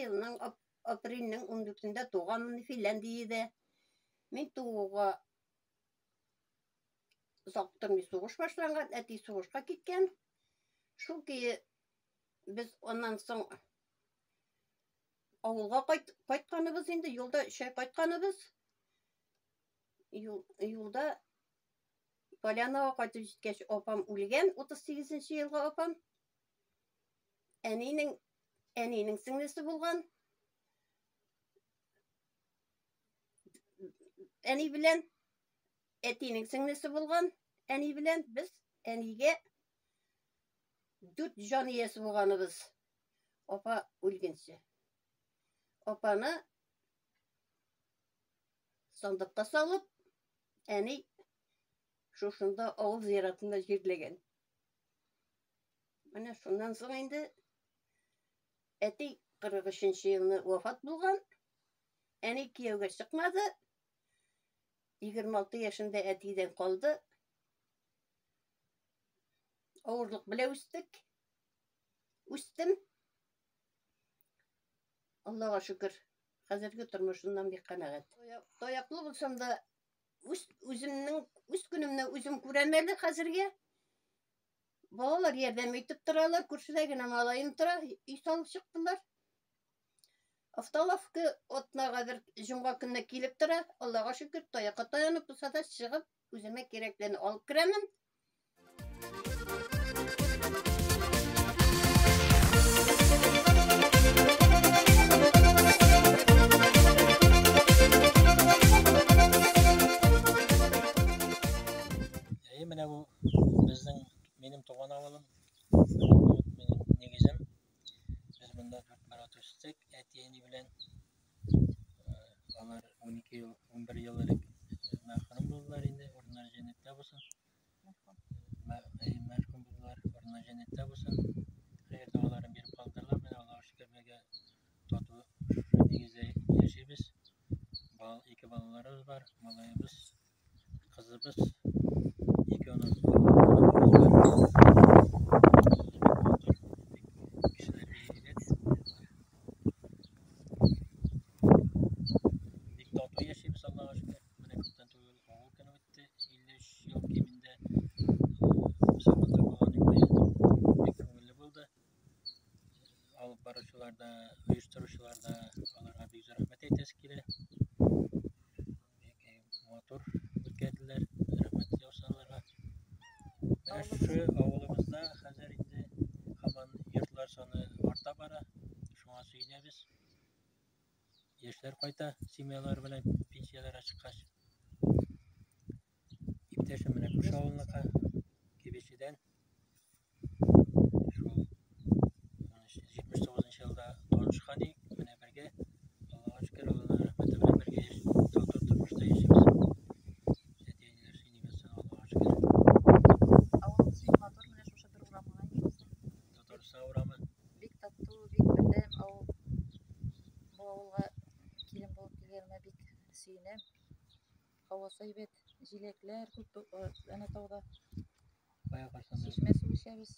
yılının aprilinin 14'ünde doğamını Finlandiya'da. Мен туğuğa uzaktın bir soğuş başlanған, әти soğuşқа кеткен. Шул ki biz ondan soň avulga qaytkanыбыз indi, yolda qaytkanыбыз. Yolda Polyanaga qaytıp җиткәч опам үлгән, 38-нче елга опам. Әнинең сеңлесе булган. Әни белән әтинең сеңлесе булган. Әни белән без әнигә 4 җан иясе булганыбыз. Опа үлгәнче. Опаны сандыкка салып, әни шушында авыл зиратында җирләгән. Менә шуннан соң инде әти 43-нче елны вафат булган. Әни кияүгә чыкмады. 26 yaşında әтидән калды. Авырлык белән үстем. Аллага шөкер. Хәзерге тормышымнан бик канәгать. Таяклы булсам да үз көнемне үзем күрәм әле хәзергә. Балалар ярдәм итеп торалар, күршедә генә малаем тора, үй салып чыктылар. Автолавка отнага бер җомга көнне килеп тора. Аллага шөкер, таякка таянып булса да чыгып, үземә кирәкләрне алып керәмен. Менә бу безнең минем туган авылым, минем нигезем. Без монда 4 барат үстек, әти-әни белән. Алар 12 ел, 11 ел элек мәрхүм булдылар инде, урыннары җәннәттә булсын. Мәрхүм булдылар, урыннары җәннәттә булсын. Хәер дуаларын биреп калдылар. Менә Аллага шөкер безгә тату нигездә яшибез. 2 балаларыбыз бар, малаебыз, кызыбыз. Барышыларда, оештырушыларда аларга бик зур рәхмәт әйтәсе килә. Мотор үткәрделәр, рәхмәт яусаларга. Менә шу авылыбызда хәзер инде һаман йортлар саны арта бара. Шуңа сөйнәбез. Яшьләр кайта, семьялар белән пенсияләргә чыккач. Иптәшем менә күрше авылныкы Кибешедән. 79-нчы елда танышкан идек, менә бергә. Аллага шөкер, Алланың рәхмәте белән бергә тату тормышта яшибез. Әти-әниләр сөйнәбез, Аллага шөкер. Авылыбыз бик матур, менә шушы бер урамга ишелсен. Татарстан урамы. Бик тату, бик бердәм авыл. Бу авылга килен булып килгәнемә бик сөенәм. Һавасы әйбәт, җиләкләр күп ана тауда. Бая карсанда. Чишмә су эчәбез.